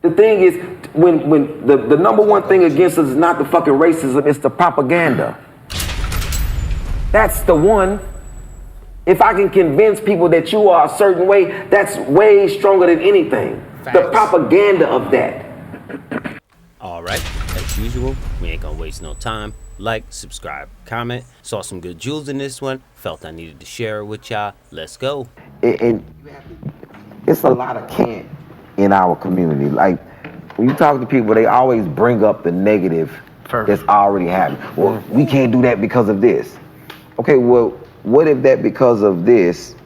The thing is, when the number one thing against us is not the fucking racism, it's the propaganda. That's the one. If I can convince people that you are a certain way, that's way stronger than anything. Facts. The propaganda of that. All right, as usual, we ain't gonna waste no time. Like, subscribe, comment. Saw some good jewels in this one. Felt I needed to share it with y'all. Let's go. And it's a lot of can't in our community. Like, when you talk to people, they always bring up the negative that's already happened. Well, we can't do that because of this. Okay, well, what if that because of this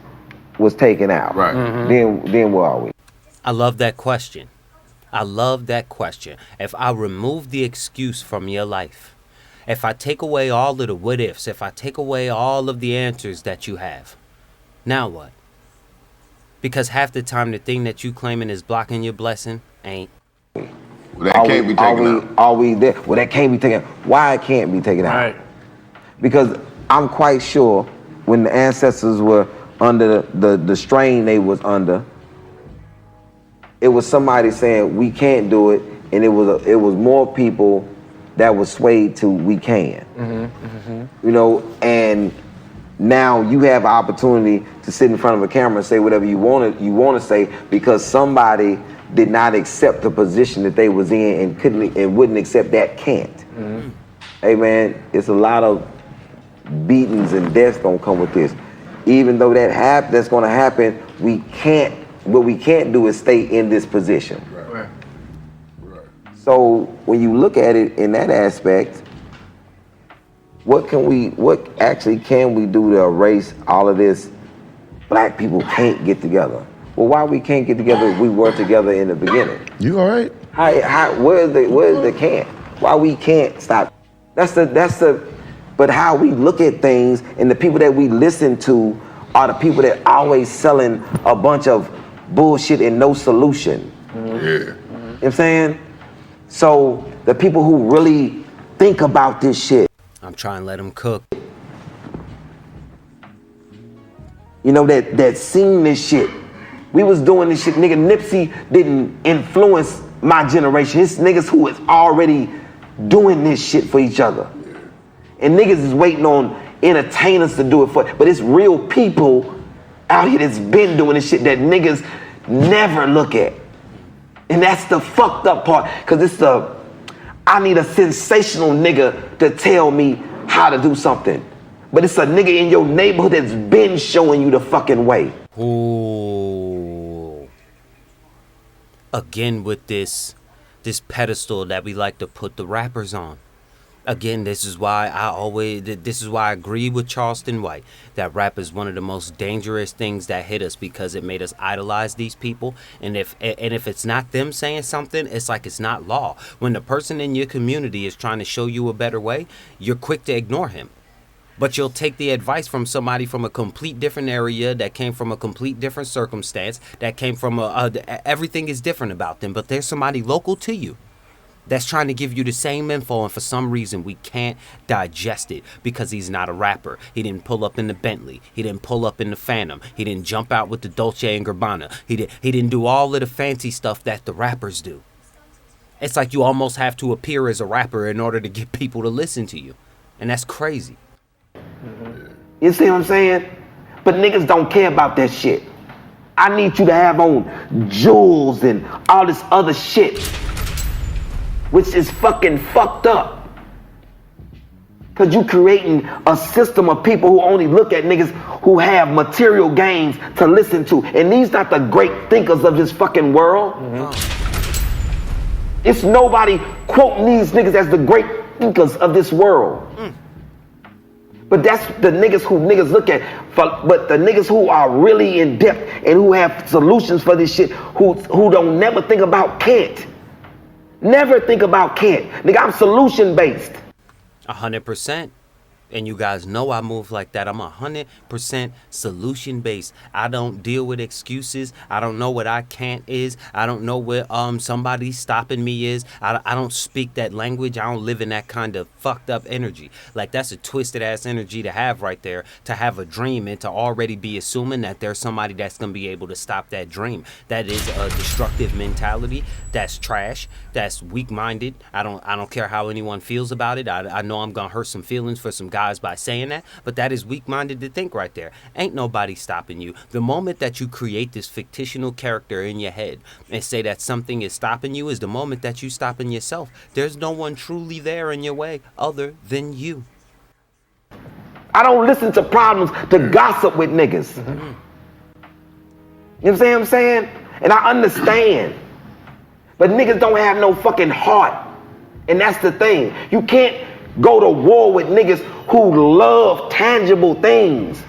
was taken out? Right. Then where are we? I love that question. I love that question. If I remove the excuse from your life, if I take away all of the what ifs, if I take away all of the answers that you have, now what? Because half the time the thing that you claiming is blocking your blessing ain't. Well, that can't be taken out. Are we there? Well, that can't be taken out. Why it can't be taken out? Right. Because I'm quite sure when the ancestors were under the strain they was under, it was somebody saying we can't do it, and it was more people that was swayed to we can. You know, and now you have an opportunity to sit in front of a camera and say whatever you want to say because somebody did not accept the position that they was in and wouldn't accept that can't. Hey man, it's a lot of beatings and deaths gonna come with this. Even though that's gonna happen, what we can't do is stay in this position. Right. So when you look at it in that aspect, what actually can we do to erase all of this? Black people can't get together. Well, why we can't get together if we were together in the beginning? You all right? Where's the can't? Why we can't stop? But how we look at things and the people that we listen to are the people that always selling a bunch of bullshit and no solution. You know what I'm saying? So the people who really think about this shit. I'm trying to let them cook. You know, that seen this shit. We was doing this shit. Nigga, Nipsey didn't influence my generation. It's niggas who is already doing this shit for each other. And niggas is waiting on entertainers to do it for, but it's real people out here that's been doing this shit that niggas never look at. And that's the fucked up part, cause I need a sensational nigga to tell me how to do something. But it's a nigga in your neighborhood that's been showing you the fucking way. Ooh. Again with this pedestal that we like to put the rappers on. Again, this is why I agree with Charleston White, that rap is one of the most dangerous things that hit us because it made us idolize these people. And if it's not them saying something, it's like it's not law. When the person in your community is trying to show you a better way, you're quick to ignore him. But you'll take the advice from somebody from a complete different area that came from a complete different circumstance, that came from everything is different about them, but there's somebody local to you that's trying to give you the same info, and for some reason we can't digest it because he's not a rapper. He didn't pull up in the Bentley. He didn't pull up in the Phantom. He didn't jump out with the Dolce & Gabbana. He didn't do all of the fancy stuff that the rappers do. It's like you almost have to appear as a rapper in order to get people to listen to you, and that's crazy. You see what I'm saying? But niggas don't care about that shit. I need you to have on jewels and all this other shit, which is fucking fucked up. Cause you creating a system of people who only look at niggas who have material gains to listen to. And these not the great thinkers of this fucking world. It's nobody quoting these niggas as the great thinkers of this world. But that's the niggas who niggas look at. But the niggas who are really in depth and who have solutions for this shit, who don't never think about can't. Never think about can't. Nigga, I'm solution based. 100%. And you guys know I move like that. I'm 100% solution based. I don't deal with excuses. I don't know what I can't is. I don't know where somebody stopping me is. I don't speak that language. I don't live in that kind of fucked up energy. Like, that's a twisted ass energy to have right there, to have a dream and to already be assuming that there's somebody that's gonna be able to stop that dream. That is a destructive mentality. That's trash. That's weak minded. I don't care how anyone feels about it. I know I'm gonna hurt some feelings for some guys by saying that, but that is weak-minded to think right there. Ain't nobody stopping you. The moment that you create this fictional character in your head and say that something is stopping you is the moment that you stopping yourself. There's no one truly there in your way other than you. I don't listen to problems to gossip with niggas. You know what I'm saying? And I understand. But niggas don't have no fucking heart. And that's the thing. You can't go to war with niggas who love tangible things.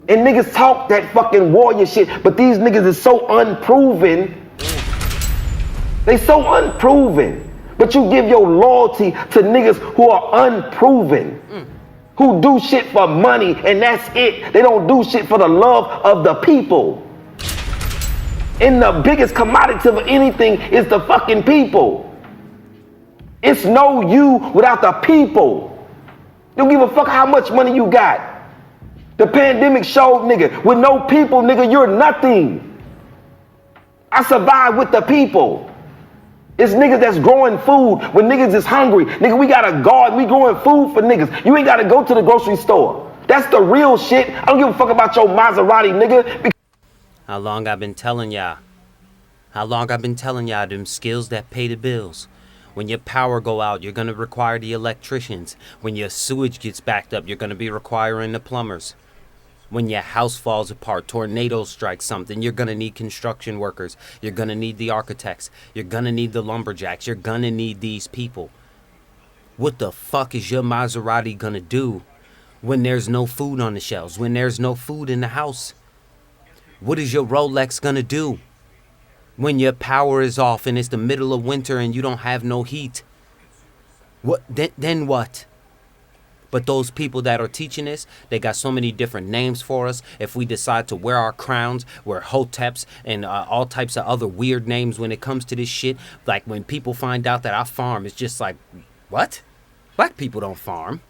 And niggas talk that fucking warrior shit, but these niggas is so unproven. They so unproven. But you give your loyalty to niggas who are unproven. Who do shit for money and that's it. They don't do shit for the love of the people. And the biggest commodity of anything is the fucking people. It's no you without the people. You don't give a fuck how much money you got. The pandemic showed, nigga, with no people, nigga, you're nothing. I survived with the people. It's niggas that's growing food when niggas is hungry. Nigga, we got a garden, we growing food for niggas. You ain't gotta go to the grocery store. That's the real shit. I don't give a fuck about your Maserati, nigga. How long I've been telling y'all? How long I've been telling y'all them skills that pay the bills? When your power go out, you're going to require the electricians. When your sewage gets backed up, you're going to be requiring the plumbers. When your house falls apart, tornadoes strike something, you're going to need construction workers. You're going to need the architects. You're going to need the lumberjacks. You're going to need these people. What the fuck is your Maserati going to do when there's no food on the shelves, when there's no food in the house? What is your Rolex going to do when your power is off and it's the middle of winter and you don't have no heat? What then what? But those people that are teaching us, they got so many different names for us. If we decide to wear our crowns, wear hoteps, and all types of other weird names when it comes to this shit, like when people find out that I farm, it's just like, what? Black people don't farm.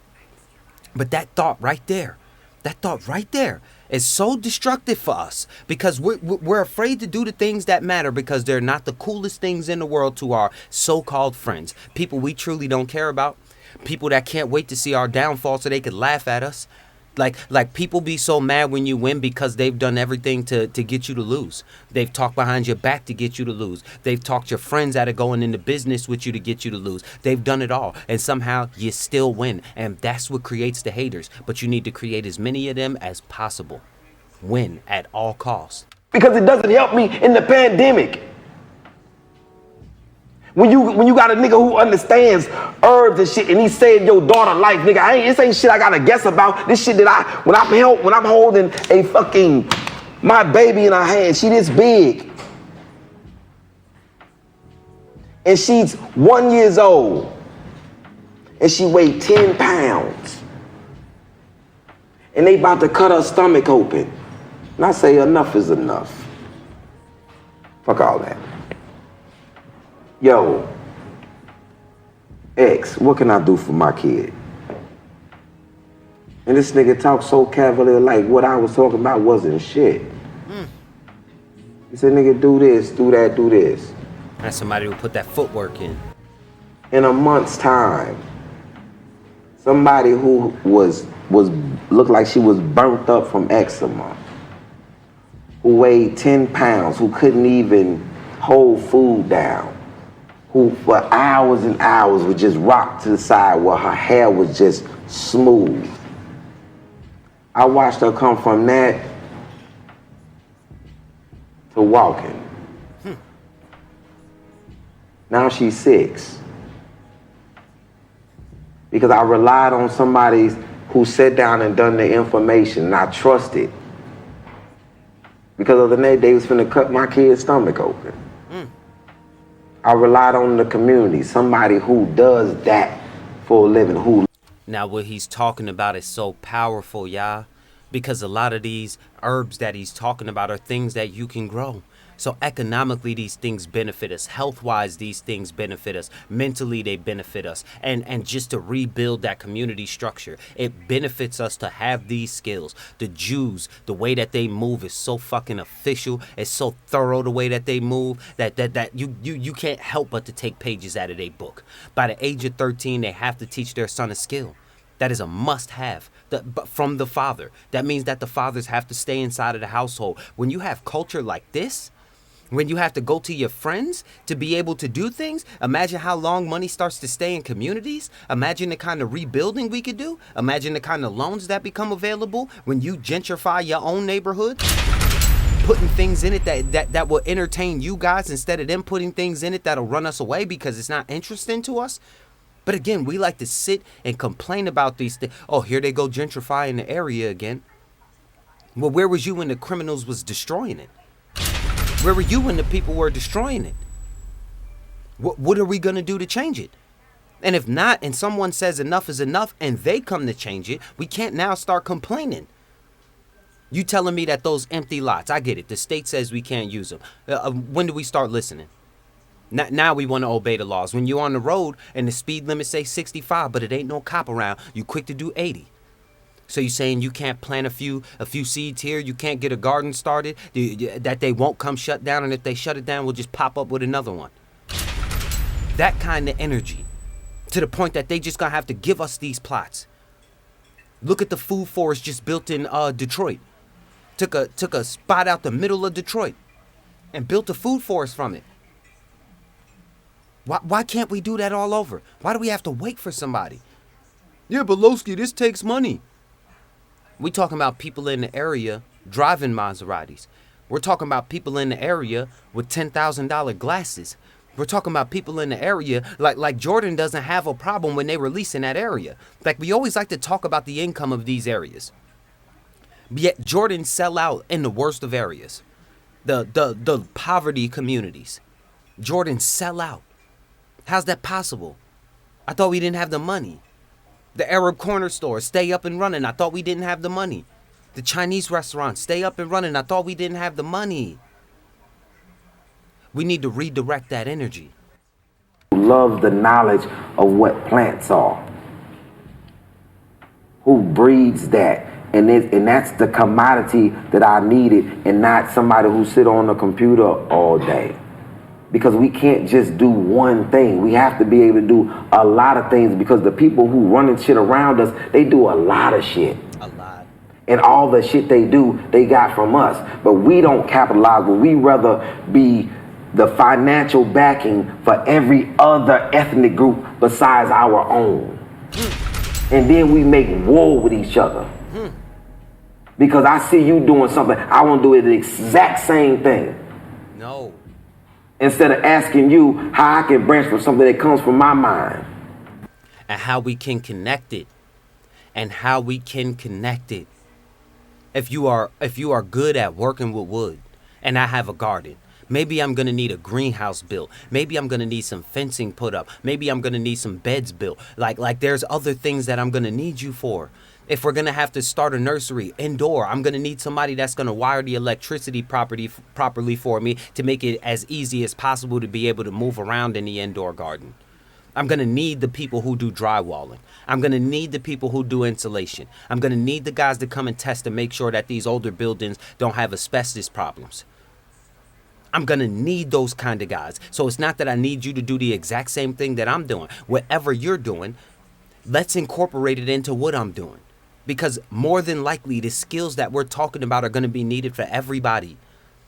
But that thought right there is so destructive for us because we're afraid to do the things that matter because they're not the coolest things in the world to our so-called friends, people we truly don't care about, people that can't wait to see our downfall so they could laugh at us. Like people be so mad when you win because they've done everything to get you to lose. They've talked behind your back to get you to lose. They've talked your friends out of going into business with you to get you to lose. They've done it all. And somehow you still win. And that's what creates the haters. But you need to create as many of them as possible. Win at all costs. Because it doesn't help me in the pandemic. When you got a nigga who understands herbs and shit and he saved your daughter life, nigga, this ain't shit I gotta guess about. This shit that when I'm holding a fucking, my baby in her hand, she this big. And she's 1 year old. And she weighed 10 pounds. And they about to cut her stomach open. And I say enough is enough. Fuck all that. Yo, X, what can I do for my kid? And this nigga talk so cavalier like what I was talking about wasn't shit. He said, nigga, do this, do that, do this. That's somebody who put that footwork in. In a month's time, somebody who looked like she was burnt up from eczema, who weighed 10 pounds, who couldn't even hold food down, who for hours and hours would just rock to the side while her hair was just smooth. I watched her come from that to walking. Now she's 6. Because I relied on somebody who sat down and done the information and I trusted. Because of the night they was finna cut my kid's stomach open. I relied on the community, somebody who does that for a living, who Now, what he's talking about is so powerful, y'all, because a lot of these herbs that he's talking about are things that you can grow. So economically, these things benefit us. Health-wise, these things benefit us. Mentally, they benefit us. And just to rebuild that community structure, it benefits us to have these skills. The Jews, the way that they move is so fucking official. It's so thorough the way that they move that you can't help but to take pages out of their book. By the age of 13, they have to teach their son a skill. That is a must-have from the father. That means that the fathers have to stay inside of the household. When you have culture like this, when you have to go to your friends to be able to do things, imagine how long money starts to stay in communities. Imagine the kind of rebuilding we could do. Imagine the kind of loans that become available when you gentrify your own neighborhood. Putting things in it that will entertain you guys instead of them putting things in it that'll run us away because it's not interesting to us. But again, we like to sit and complain about these things. Oh, here they go gentrifying the area again. Well, where was you when the criminals was destroying it? Where were you when the people were destroying it? What are we going to do to change it? And if not, and someone says enough is enough and they come to change it, we can't now start complaining. You telling me that those empty lots, I get it. The state says we can't use them. When do we start listening? Now we want to obey the laws. When you're on the road and the speed limit say 65, but it ain't no cop around, you quick to do 80. So you saying you can't plant a few seeds here? You can't get a garden started? That they won't come shut down, and if they shut it down, we'll just pop up with another one. That kind of energy, to the point that they just gonna have to give us these plots. Look at the food forest just built in Detroit. Took a spot out the middle of Detroit and built a food forest from it. Why can't we do that all over? Why do we have to wait for somebody? Yeah, but LOSKIE, this takes money. We talking about people in the area driving Maseratis. We're talking about people in the area with $10,000 glasses. We're talking about people in the area like Jordan doesn't have a problem when they release in that area. Like, we always like to talk about the income of these areas. Yet Jordan sell out in the worst of areas. The poverty communities. Jordan sell out. How's that possible? I thought we didn't have the money. The Arab corner store, stay up and running. I thought we didn't have the money. The Chinese restaurants, stay up and running. I thought we didn't have the money. We need to redirect that energy. Love the knowledge of what plants are. Who breeds that? And that's the commodity that I needed, and not somebody who sit on the computer all day. Because we can't just do one thing. We have to be able to do a lot of things, because the people who running shit around us, they do a lot of shit. A lot. And all the shit they do, they got from us. But we don't capitalize. But we rather be the financial backing for every other ethnic group besides our own. And then we make war with each other. Because I see you doing something, I want to do the exact same thing. No. Instead of asking you how I can branch from something that comes from my mind. And how we can connect it. If you are good at working with wood, and I have a garden, maybe I'm gonna need a greenhouse built. Maybe I'm gonna need some fencing put up. Maybe I'm gonna need some beds built. Like there's other things that I'm gonna need you for. If we're gonna have to start a nursery indoor, I'm gonna need somebody that's gonna wire the electricity properly for me to make it as easy as possible to be able to move around in the indoor garden. I'm gonna need the people who do drywalling. I'm gonna need the people who do insulation. I'm gonna need the guys to come and test to make sure that these older buildings don't have asbestos problems. I'm gonna need those kind of guys. So it's not that I need you to do the exact same thing that I'm doing. Whatever you're doing, let's incorporate it into what I'm doing. Because more than likely, the skills that we're talking about are going to be needed for everybody.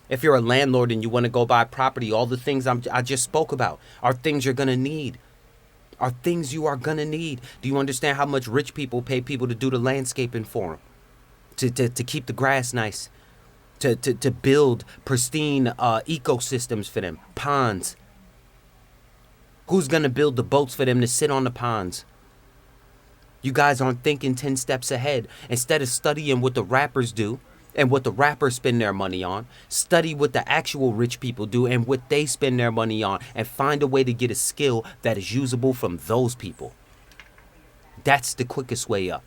If you're a landlord and you want to go buy property, all the things I just spoke about are things you're going to need. Are things you are going to need. Do you understand how much rich people pay people to do the landscaping for them? To keep the grass nice. To build pristine ecosystems for them. Ponds. Who's going to build the boats for them to sit on the ponds? You guys aren't thinking 10 steps ahead. Instead of studying what the rappers do and what the rappers spend their money on, study what the actual rich people do and what they spend their money on, and find a way to get a skill that is usable from those people. That's the quickest way up.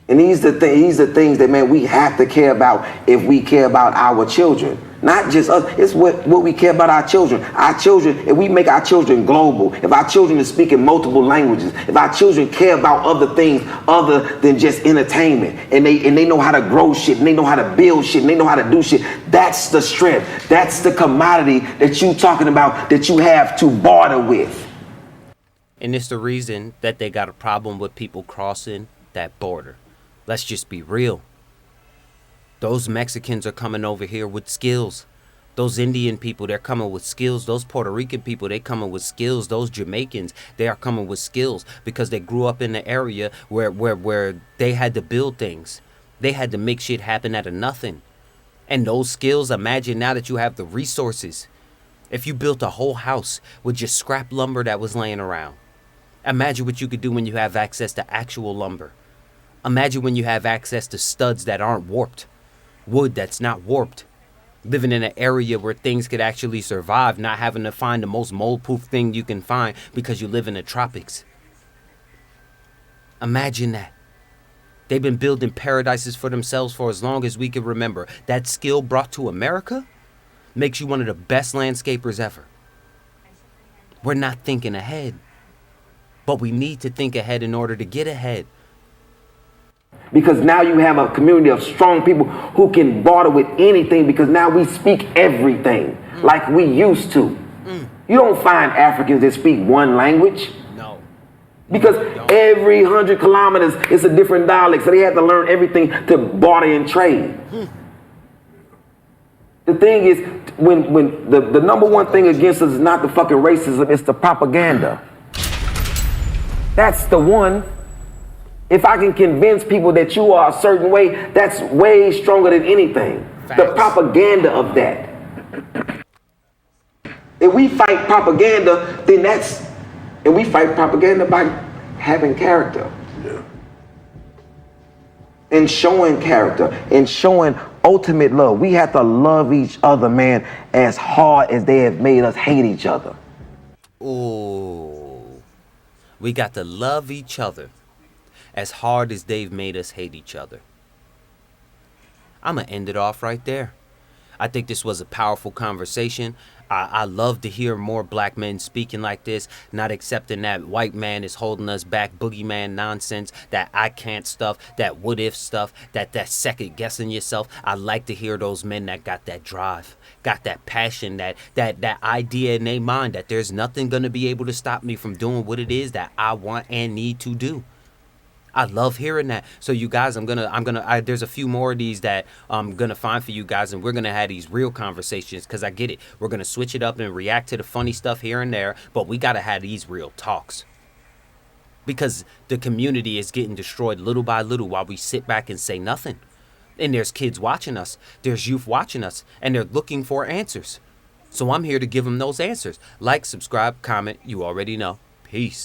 And these are the things that, man, we have to care about if we care about our children. Not just us. It's what we care about our children. Our children, if we make our children global, if our children are speaking multiple languages, if our children care about other things other than just entertainment, and they know how to grow shit, and they know how to build shit, and they know how to do shit, that's the strength. That's the commodity that you talking about that you have to barter with. And it's the reason that they got a problem with people crossing that border. Let's just be real. Those Mexicans are coming over here with skills. Those Indian people, they're coming with skills. Those Puerto Rican people, they coming with skills. Those Jamaicans, they are coming with skills because they grew up in the area where they had to build things. They had to make shit happen out of nothing. And those skills, imagine now that you have the resources. If you built a whole house with just scrap lumber that was laying around. Imagine what you could do when you have access to actual lumber. Imagine when you have access to studs that aren't warped, wood that's not warped, living in an area where things could actually survive, not having to find the most mold-proof thing you can find because you live in the tropics. Imagine that. They've been building paradises for themselves for as long as we can remember. That skill brought to America makes you one of the best landscapers ever. We're not thinking ahead, but we need to think ahead in order to get ahead. Because now you have a community of strong people who can barter with anything, because now we speak everything like we used to. You don't find Africans that speak one language. No. Because every 100 kilometers it's a different dialect, so they have to learn everything to barter and trade. The thing is, when the number one thing against us is not the fucking racism, it's the propaganda. That's the one. If I can convince people that you are a certain way, that's way stronger than anything. Facts. The propaganda of that. If we fight propaganda, then and we fight propaganda by having character. Yeah. And showing character and showing ultimate love. We have to love each other, man, as hard as they have made us hate each other. Ooh. We got to love each other as hard as they've made us hate each other. I'm going to end it off right there. I think this was a powerful conversation. I love to hear more black men speaking like this, not accepting that white man is holding us back, boogeyman nonsense, that I can't stuff, that what if stuff, that second guessing yourself. I like to hear those men that got that drive, got that passion, that idea in their mind that there's nothing going to be able to stop me from doing what it is that I want and need to do. I love hearing that. So you guys, there's a few more of these that I'm going to find for you guys, and we're going to have these real conversations, because I get it. We're going to switch it up and react to the funny stuff here and there, but we got to have these real talks. Because the community is getting destroyed little by little while we sit back and say nothing. And there's kids watching us, there's youth watching us, and they're looking for answers. So I'm here to give them those answers. Like, subscribe, comment, you already know. Peace.